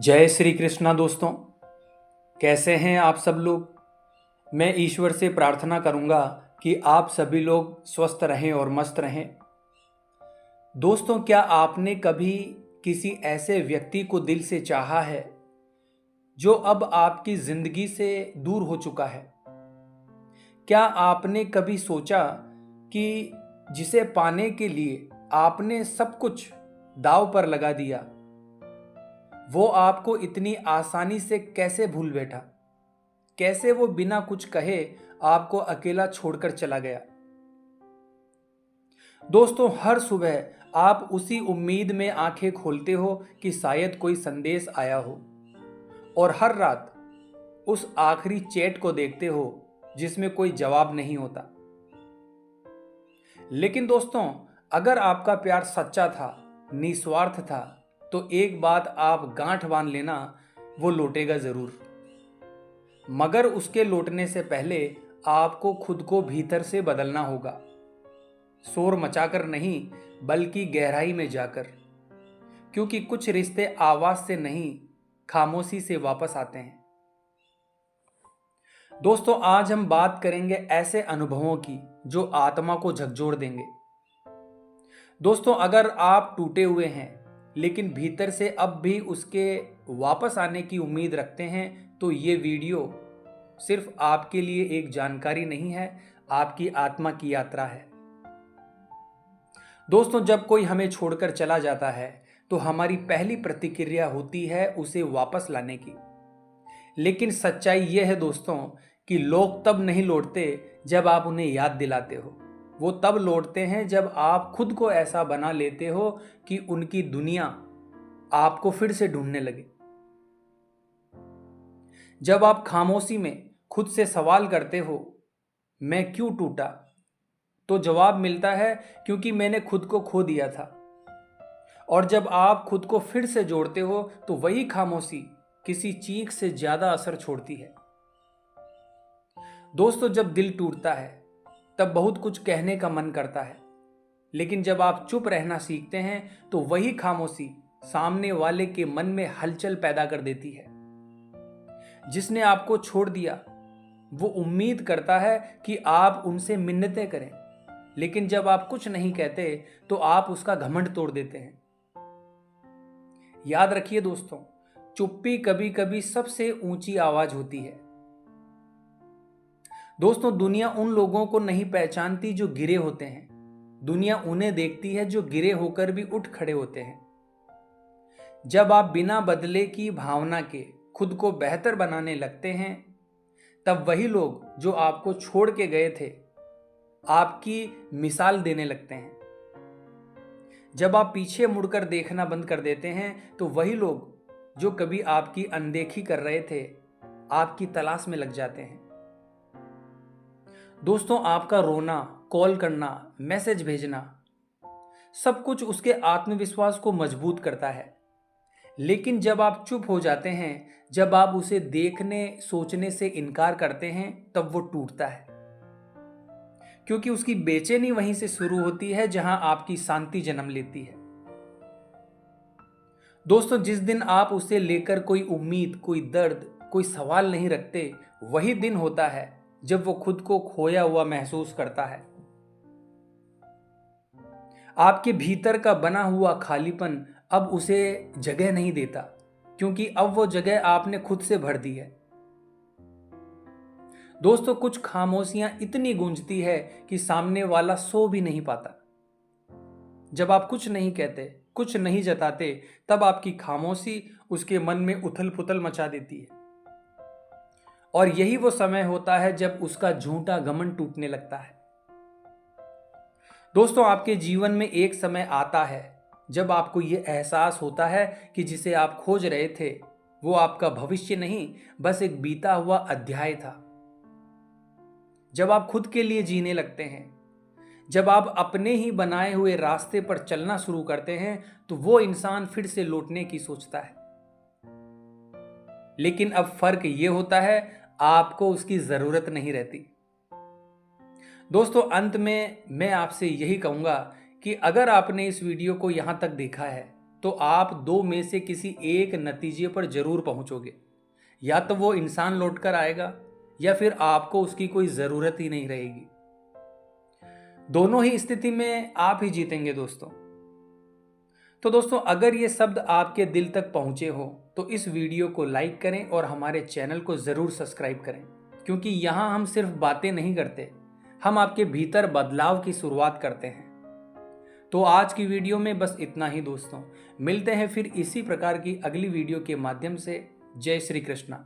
जय श्री कृष्णा दोस्तों। कैसे हैं आप सब लोग। मैं ईश्वर से प्रार्थना करूंगा कि आप सभी लोग स्वस्थ रहें और मस्त रहें। दोस्तों, क्या आपने कभी किसी ऐसे व्यक्ति को दिल से चाहा है जो अब आपकी जिंदगी से दूर हो चुका है? क्या आपने कभी सोचा कि जिसे पाने के लिए आपने सब कुछ दांव पर लगा दिया, वो आपको इतनी आसानी से कैसे भूल बैठा? कैसे वो बिना कुछ कहे आपको अकेला छोड़कर चला गया? दोस्तों, हर सुबह आप उसी उम्मीद में आंखें खोलते हो कि शायद कोई संदेश आया हो, और हर रात उस आखिरी चैट को देखते हो जिसमें कोई जवाब नहीं होता। लेकिन दोस्तों, अगर आपका प्यार सच्चा था, निस्वार्थ था, तो एक बात आप गांठ बांध लेना, वो लौटेगा जरूर। मगर उसके लौटने से पहले आपको खुद को भीतर से बदलना होगा। शोर मचाकर नहीं, बल्कि गहराई में जाकर। क्योंकि कुछ रिश्ते आवाज से नहीं, खामोशी से वापस आते हैं। दोस्तों, आज हम बात करेंगे ऐसे अनुभवों की जो आत्मा को झकझोर देंगे। दोस्तों, अगर आप टूटे हुए हैं लेकिन भीतर से अब भी उसके वापस आने की उम्मीद रखते हैं, तो ये वीडियो सिर्फ आपके लिए एक जानकारी नहीं है, आपकी आत्मा की यात्रा है। दोस्तों, जब कोई हमें छोड़कर चला जाता है तो हमारी पहली प्रतिक्रिया होती है उसे वापस लाने की। लेकिन सच्चाई यह है दोस्तों कि लोग तब नहीं लौटते जब आप उन्हें याद दिलाते हो। वो तब लौटते हैं जब आप खुद को ऐसा बना लेते हो कि उनकी दुनिया आपको फिर से ढूंढने लगे। जब आप खामोशी में खुद से सवाल करते हो, मैं क्यों टूटा, तो जवाब मिलता है क्योंकि मैंने खुद को खो दिया था। और जब आप खुद को फिर से जोड़ते हो तो वही खामोशी किसी चीख से ज्यादा असर छोड़ती है। दोस्तों, जब दिल टूटता है तब बहुत कुछ कहने का मन करता है, लेकिन जब आप चुप रहना सीखते हैं तो वही खामोशी सामने वाले के मन में हलचल पैदा कर देती है। जिसने आपको छोड़ दिया वो उम्मीद करता है कि आप उनसे मिन्नतें करें, लेकिन जब आप कुछ नहीं कहते तो आप उसका घमंड तोड़ देते हैं। याद रखिए दोस्तों, चुप्पी कभी कभी सबसे ऊंची आवाज होती है। दोस्तों, दुनिया उन लोगों को नहीं पहचानती जो गिरे होते हैं, दुनिया उन्हें देखती है जो गिरे होकर भी उठ खड़े होते हैं। जब आप बिना बदले की भावना के खुद को बेहतर बनाने लगते हैं, तब वही लोग जो आपको छोड़ के गए थे आपकी मिसाल देने लगते हैं। जब आप पीछे मुड़कर देखना बंद कर देते हैं तो वही लोग जो कभी आपकी अनदेखी कर रहे थे आपकी तलाश में लग जाते हैं। दोस्तों, आपका रोना, कॉल करना, मैसेज भेजना, सब कुछ उसके आत्मविश्वास को मजबूत करता है। लेकिन जब आप चुप हो जाते हैं, जब आप उसे देखने सोचने से इनकार करते हैं, तब वो टूटता है। क्योंकि उसकी बेचैनी वहीं से शुरू होती है जहां आपकी शांति जन्म लेती है। दोस्तों, जिस दिन आप उसे लेकर कोई उम्मीद, कोई दर्द, कोई सवाल नहीं रखते, वही दिन होता है जब वो खुद को खोया हुआ महसूस करता है। आपके भीतर का बना हुआ खालीपन अब उसे जगह नहीं देता, क्योंकि अब वो जगह आपने खुद से भर दी है। दोस्तों, कुछ खामोशियां इतनी गूंजती है कि सामने वाला सो भी नहीं पाता। जब आप कुछ नहीं कहते, कुछ नहीं जताते, तब आपकी खामोशी उसके मन में उथल पुथल मचा देती है। और यही वो समय होता है जब उसका झूठा घमंड टूटने लगता है। दोस्तों, आपके जीवन में एक समय आता है जब आपको ये एहसास होता है कि जिसे आप खोज रहे थे वो आपका भविष्य नहीं, बस एक बीता हुआ अध्याय था। जब आप खुद के लिए जीने लगते हैं, जब आप अपने ही बनाए हुए रास्ते पर चलना शुरू करते हैं, तो वो इंसान फिर से लौटने की सोचता है। लेकिन अब फर्क ये होता है, आपको उसकी जरूरत नहीं रहती। दोस्तों, अंत में मैं आपसे यही कहूंगा कि अगर आपने इस वीडियो को यहां तक देखा है तो आप दो में से किसी एक नतीजे पर जरूर पहुंचोगे। या तो वो इंसान लौटकर आएगा या फिर आपको उसकी कोई ज़रूरत ही नहीं रहेगी। दोनों ही स्थिति में आप ही जीतेंगे दोस्तों। तो दोस्तों, अगर ये शब्द आपके दिल तक पहुंचे हो तो इस वीडियो को लाइक करें और हमारे चैनल को ज़रूर सब्सक्राइब करें, क्योंकि यहाँ हम सिर्फ बातें नहीं करते, हम आपके भीतर बदलाव की शुरुआत करते हैं। तो आज की वीडियो में बस इतना ही दोस्तों। मिलते हैं फिर इसी प्रकार की अगली वीडियो के माध्यम से। जय श्री कृष्णा।